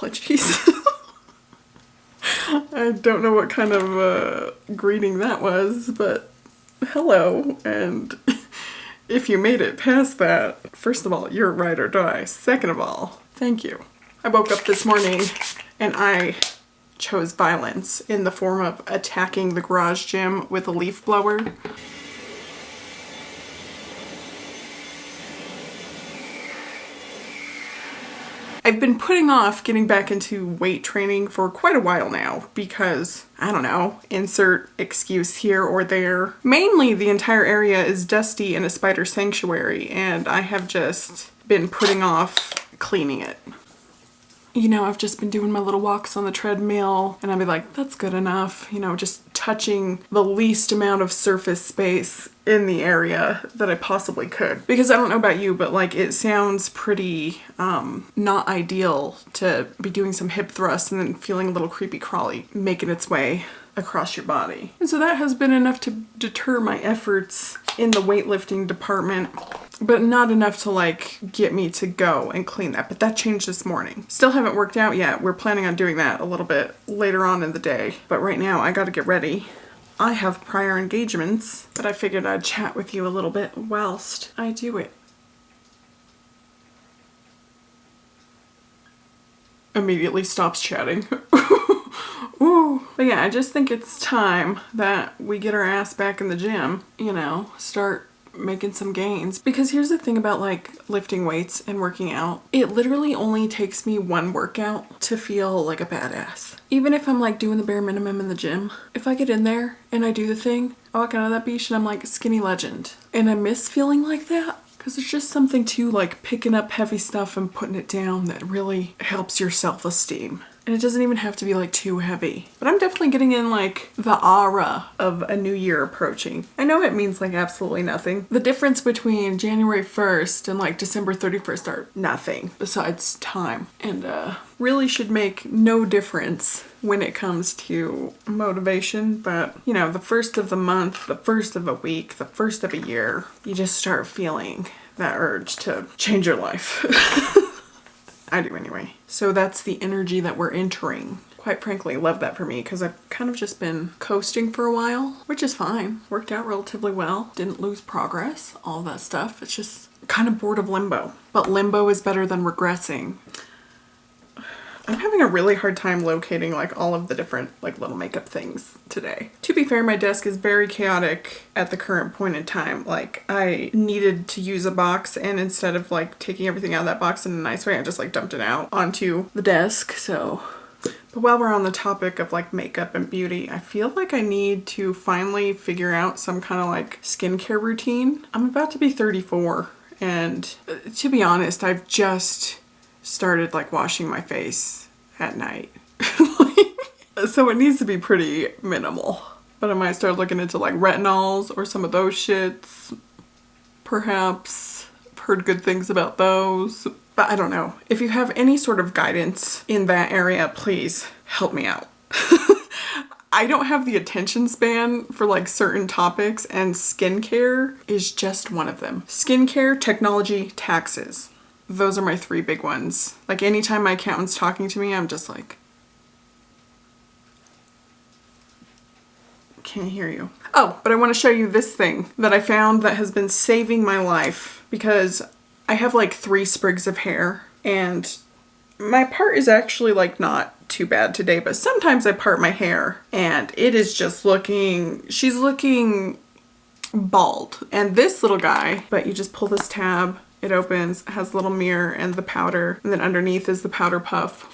apologies. I don't know what kind of greeting that was, but hello, and if you made it past that, first of all, you're ride or die. Second of all, thank you. I woke up this morning and I chose violence in the form of attacking the garage gym with a leaf blower. I've been putting off getting back into weight training for quite a while now because, I don't know, insert excuse here or there. Mainly the entire area is dusty and a spider sanctuary, and I have just been putting off cleaning it. You know, I've just been doing my little walks on the treadmill and I'd be like, that's good enough. You know, just touching the least amount of surface space in the area that I possibly could. Because I don't know about you, but like it sounds pretty not ideal to be doing some hip thrusts and then feeling a little creepy crawly making its way across your body. And so that has been enough to deter my efforts in the weightlifting department, but not enough to like get me to go and clean that. But that changed this morning. Still haven't worked out yet. We're planning on doing that a little bit later on in the day. But right now I gotta get ready. I have prior engagements, but I figured I'd chat with you a little bit whilst I do it. Immediately stops chatting. Ooh. But yeah, I just think it's time that we get our ass back in the gym, you know, start making some gains. Because here's the thing about like lifting weights and working out. It literally only takes me one workout to feel like a badass. Even if I'm like doing the bare minimum in the gym, if I get in there and I do the thing, I walk out of that beach and I'm like skinny legend. And I miss feeling like that. Because there's just something to like picking up heavy stuff and putting it down that really helps your self-esteem. And it doesn't even have to be like too heavy. But I'm definitely getting in like the aura of a new year approaching. I know it means like absolutely nothing. The difference between January 1st and like December 31st are nothing besides time. And really should make no difference when it comes to motivation. But you know, the first of the month, the first of a week, the first of a year, you just start feeling that urge to change your life. I do anyway. So that's the energy that we're entering. Quite frankly, love that for me because I've kind of just been coasting for a while, which is fine. Worked out relatively well. Didn't lose progress, all that stuff. It's just kind of bored of limbo. But limbo is better than regressing. I'm having a really hard time locating like all of the different like little makeup things today. To be fair, my desk is very chaotic at the current point in time. Like I needed to use a box and instead of like taking everything out of that box in a nice way, I just like dumped it out onto the desk. So, but while we're on the topic of like makeup and beauty, I feel like I need to finally figure out some kind of like skincare routine. I'm about to be 34 and to be honest, I've just started like washing my face at night. So it needs to be pretty minimal. But I might start looking into like retinols or some of those shits. Perhaps. I've heard good things about those. But I don't know. If you have any sort of guidance in that area, please help me out. I don't have the attention span for like certain topics, and skincare is just one of them. Skincare, technology, taxes. Those are my three big ones. Like anytime my accountant's talking to me, I'm just like, can't hear you. Oh, but I want to show you this thing that I found that has been saving my life because I have like 3 sprigs of hair and my part is actually like not too bad today, but sometimes I part my hair and it is just she's looking bald. And this little guy, but you just pull this tab, it opens, has a little mirror and the powder, and then underneath is the powder puff.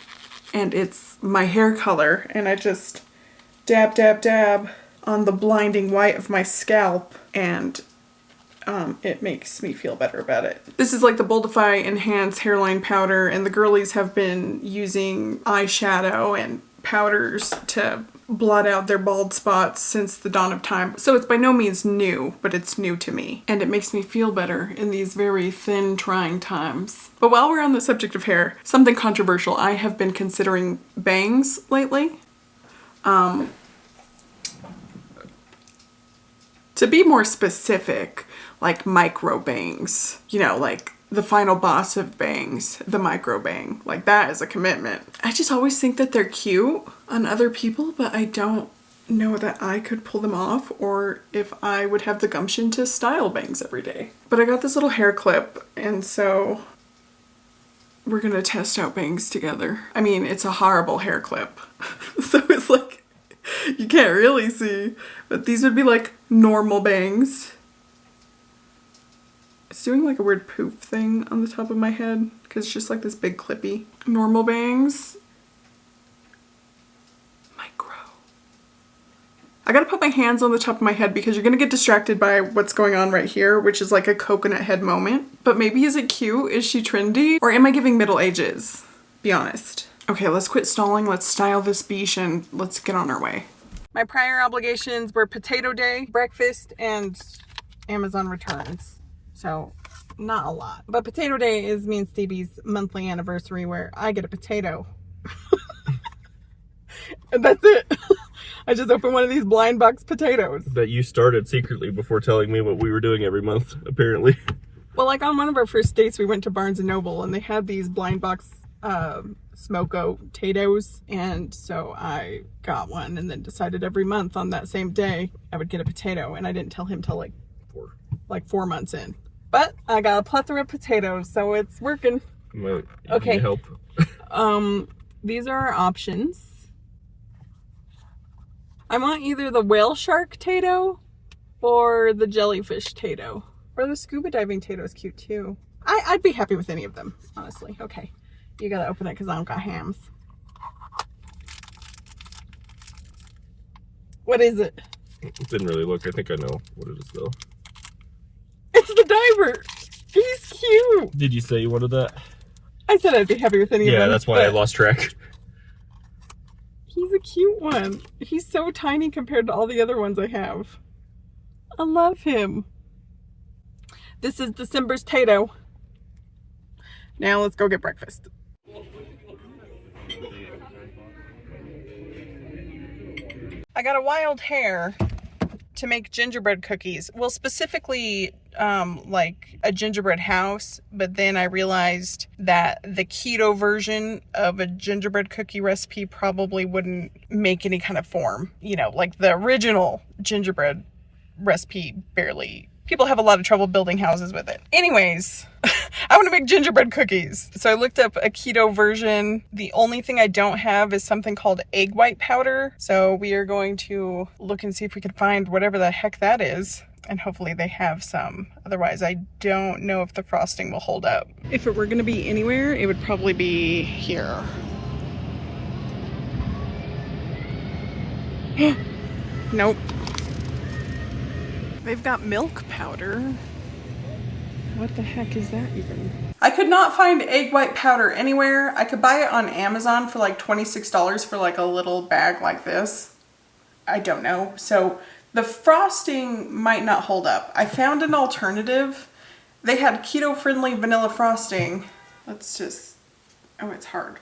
And it's my hair color, and I just dab, dab, dab on the blinding white of my scalp, and it makes me feel better about it. This is like the Boldify Enhanced Hairline Powder, and the girlies have been using eyeshadow and powders to blot out their bald spots since the dawn of time. So it's by no means new, but it's new to me. And it makes me feel better in these very thin, trying times. But while we're on the subject of hair, something controversial. I have been considering bangs lately. To be more specific, like micro bangs. You know, like the final boss of bangs, the micro bang. Like, that is a commitment. I just always think that they're cute on other people, but I don't know that I could pull them off or if I would have the gumption to style bangs every day. But I got this little hair clip, and so we're gonna test out bangs together. I mean, it's a horrible hair clip. So it's like, you can't really see, but these would be like normal bangs. It's doing like a weird poof thing on the top of my head because it's just like this big clippy. Normal bangs. Micro. I gotta put my hands on the top of my head because you're gonna get distracted by what's going on right here, which is like a coconut head moment. But maybe, is it cute? Is she trendy? Or am I giving Middle Ages? Be honest. Okay, let's quit stalling. Let's style this beach and let's get on our way. My prior obligations were potato day, breakfast, and Amazon returns. So, not a lot. But potato day is me and Stevie's monthly anniversary where I get a potato. And that's it. I just opened one of these blind box potatoes. That you started secretly before telling me what we were doing every month, apparently. Well, like on one of our first dates, we went to Barnes & Noble and they had these blind box smoko potatoes. And so I got one and then decided every month on that same day I would get a potato. And I didn't tell him till like 4 months in. But I got a plethora of potatoes, so it's working. Okay. Help. These are our options. I want either the whale shark tato or the jellyfish tato. Or the scuba diving tato is cute too. I'd be happy with any of them, honestly. Okay, you gotta open it because I don't got hams. What is it? Didn't really look. I think I know what it is though. It's the diver. He's cute. Did you say you wanted that? I said I'd be happy with any of them. Yeah, that's why I lost track. He's a cute one. He's so tiny compared to all the other ones I have. I love him. This is December's tato. Now let's go get breakfast. I got a wild hair to make gingerbread cookies. Well, specifically like a gingerbread house, but then I realized that the keto version of a gingerbread cookie recipe probably wouldn't make any kind of form. You know, like the original gingerbread recipe barely. People have a lot of trouble building houses with it. Anyways, I want to make gingerbread cookies. So I looked up a keto version. The only thing I don't have is something called egg white powder. So we are going to look and see if we can find whatever the heck that is. And hopefully they have some. Otherwise, I don't know if the frosting will hold up. If it were going to be anywhere, it would probably be here. Nope. They've got milk powder. What the heck is that even? I could not find egg white powder anywhere. I could buy it on Amazon for like $26 for like a little bag like this. I don't know. So the frosting might not hold up. I found an alternative. They had keto-friendly vanilla frosting. Let's just... Oh, it's hard.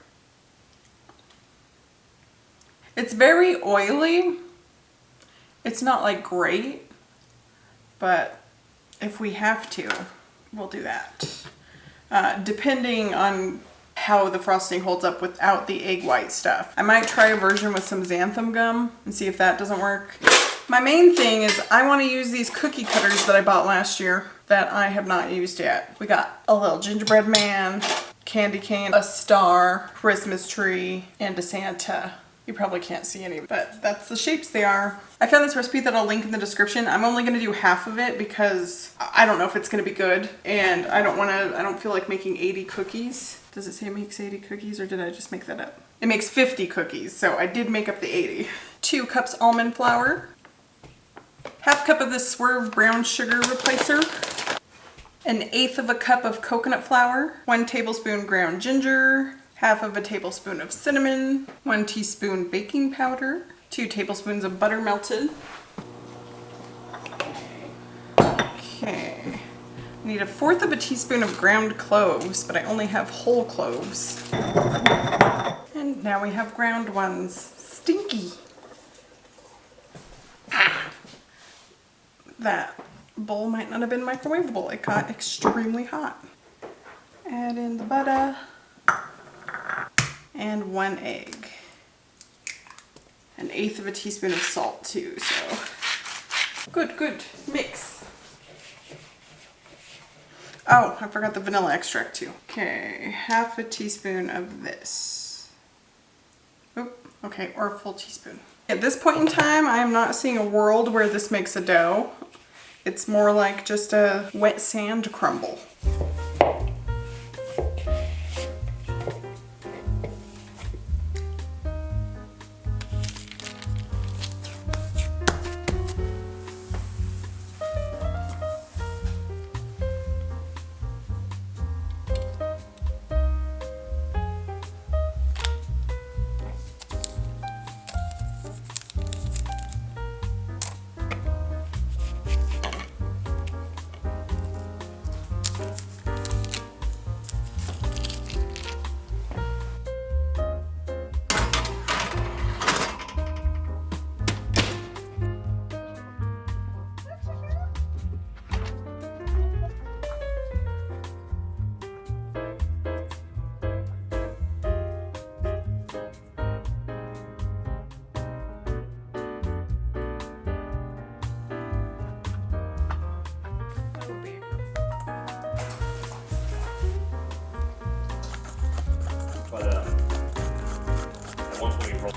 It's very oily. It's not like great. But if we have to, we'll do that. Depending on how the frosting holds up without the egg white stuff. I might try a version with some xanthan gum and see if that doesn't work. My main thing is I want to use these cookie cutters that I bought last year that I have not used yet. We got a little gingerbread man, candy cane, a star, Christmas tree, and a Santa. You probably can't see any, but that's the shapes they are. I found this recipe that I'll link in the description. I'm only going to do half of it because I don't know if it's going to be good. And I don't feel like making 80 cookies. Does it say it makes 80 cookies or did I just make that up? It makes 50 cookies, so I did make up the 80. 2 cups almond flour. Half cup of this Swerve brown sugar replacer. 1/8 of a cup of coconut flour. 1 tablespoon ground ginger. Half of a tablespoon of cinnamon, 1 teaspoon baking powder, 2 tablespoons of butter melted. Okay, I need 1/4 of a teaspoon of ground cloves, but I only have whole cloves. And now we have ground ones. Stinky. Ah. That bowl might not have been microwavable. It got extremely hot. Add in the butter and 1 egg. 1/8 of a teaspoon of salt too, so. Good, mix. Oh, I forgot the vanilla extract too. Okay, 1/2 teaspoon of this. Oop, okay, or a full teaspoon. At this point in time, I am not seeing a world where this makes a dough. It's more like just a wet sand crumble.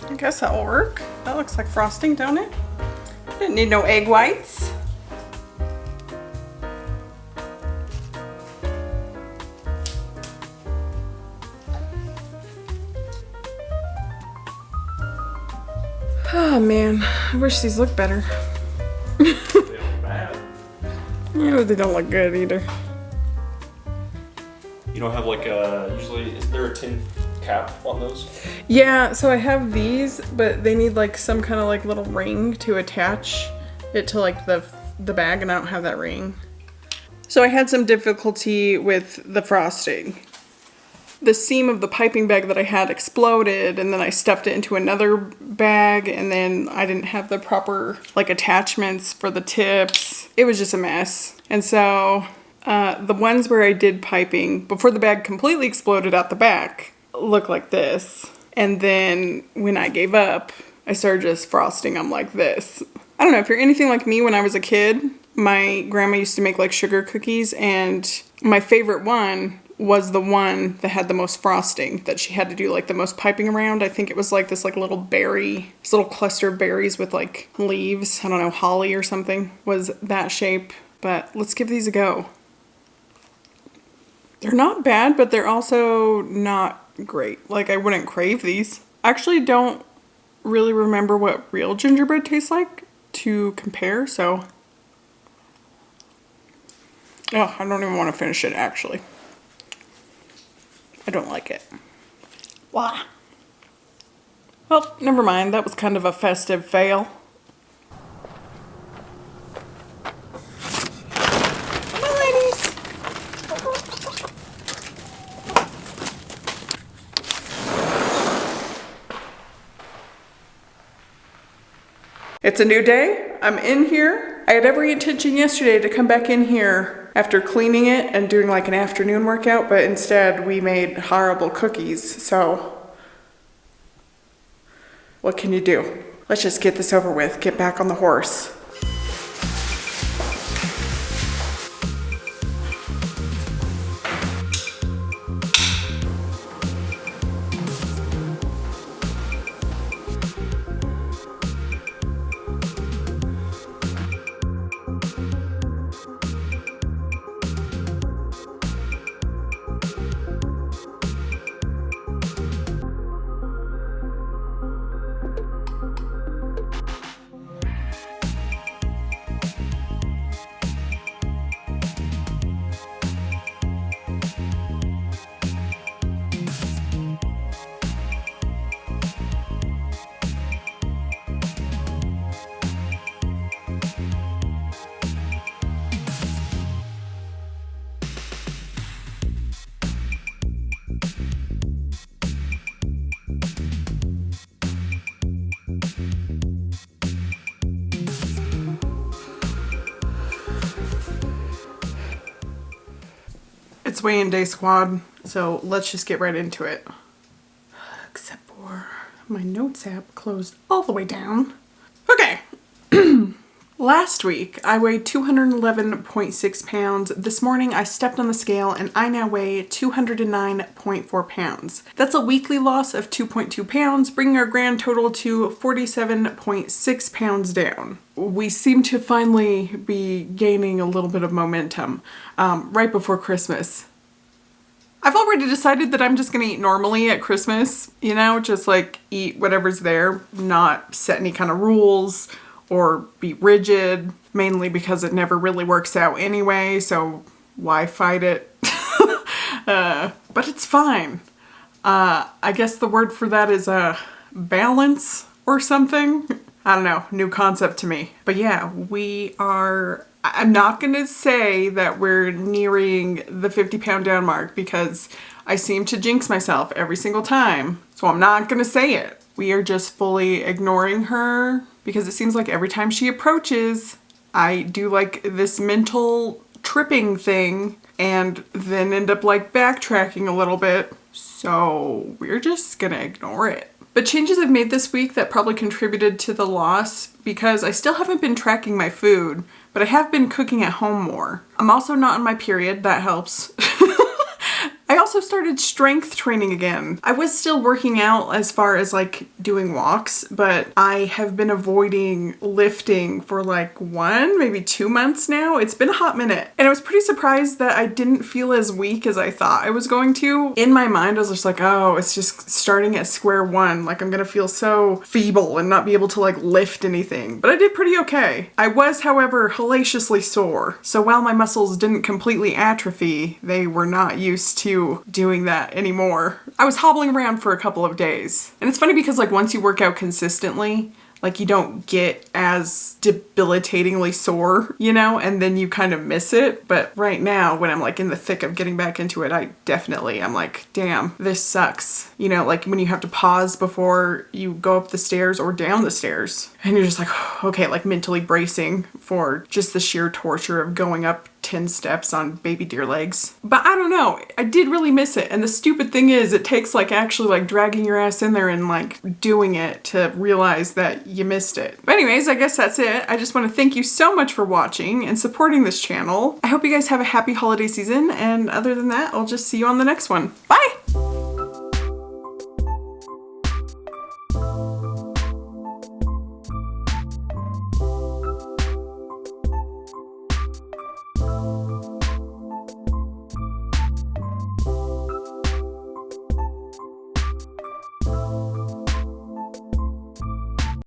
I guess that will work. That looks like frosting, don't it? Didn't need no egg whites. Oh man, I wish these looked better. They look bad. Yeah, they don't look good either. You don't have like a, usually, is there a tin cap on those? Yeah, so I have these, but they need like some kind of like little ring to attach it to like the bag, and I don't have that ring. So I had some difficulty with the frosting. The seam of the piping bag that I had exploded, and then I stuffed it into another bag, and then I didn't have the proper like attachments for the tips. It was just a mess. And so the ones where I did piping before the bag completely exploded out the back look like this. And then when I gave up, I started just frosting them like this. I don't know, if you're anything like me, when I was a kid, my grandma used to make like sugar cookies, and my favorite one was the one that had the most frosting, that she had to do like the most piping around. I think it was like this like little berry, this little cluster of berries with like leaves, I don't know, holly or something, was that shape. But let's give these a go. They're not bad, but they're also not great. Like, I wouldn't crave these. I actually don't really remember what real gingerbread tastes like to compare, so. Oh, I don't even want to finish it, actually. I don't like it. Why? Well, never mind. That was kind of a festive fail. Come on, ladies. It's a new day. I'm in here. I had every intention yesterday to come back in here after cleaning it and doing like an afternoon workout, but instead we made horrible cookies, so what can you do? Let's just get this over with, get back on the horse. weigh-in day squad, so let's just get right into it. Except for my notes app closed all the way down. Okay. Last week, I weighed 211.6 pounds. This morning, I stepped on the scale and I now weigh 209.4 pounds. That's a weekly loss of 2.2 pounds, bringing our grand total to 47.6 pounds down. We seem to finally be gaining a little bit of momentum right before Christmas. I've already decided that I'm just gonna eat normally at Christmas, you know, just like eat whatever's there, not set any kind of rules or be rigid, mainly because it never really works out anyway, so why fight it? But it's fine. I guess the word for that is balance or something. I don't know, new concept to me. But yeah, I'm not gonna say that we're nearing the 50-pound down mark because I seem to jinx myself every single time. So I'm not gonna say it. We are just fully ignoring her because it seems like every time she approaches, I do like this mental tripping thing and then end up like backtracking a little bit. So we're just gonna ignore it. But changes I've made this week that probably contributed to the loss because I still haven't been tracking my food, but I have been cooking at home more. I'm also not on my period, that helps. I also started strength training again. I was still working out as far as like doing walks, but I have been avoiding lifting for like maybe 2 months now. It's been a hot minute. And I was pretty surprised that I didn't feel as weak as I thought I was going to. In my mind, I was just like, oh, it's just starting at square one. Like I'm gonna feel so feeble and not be able to like lift anything. But I did pretty okay. I was, however, hellaciously sore. So while my muscles didn't completely atrophy, they were not used to doing that anymore. I was hobbling around for a couple of days. And it's funny because like once you work out consistently, like you don't get as debilitatingly sore, you know, and then you kind of miss it. But right now when I'm like in the thick of getting back into it, I'm like, damn, this sucks. You know, like when you have to pause before you go up the stairs or down the stairs and you're just like, okay, like mentally bracing for just the sheer torture of going up 10 steps on baby deer legs. But I don't know, I did really miss it. And the stupid thing is it takes like actually like dragging your ass in there and like doing it to realize that you missed it. But anyways, I guess that's it. I just want to thank you so much for watching and supporting this channel. I hope you guys have a happy holiday season. And other than that, I'll just see you on the next one. Bye!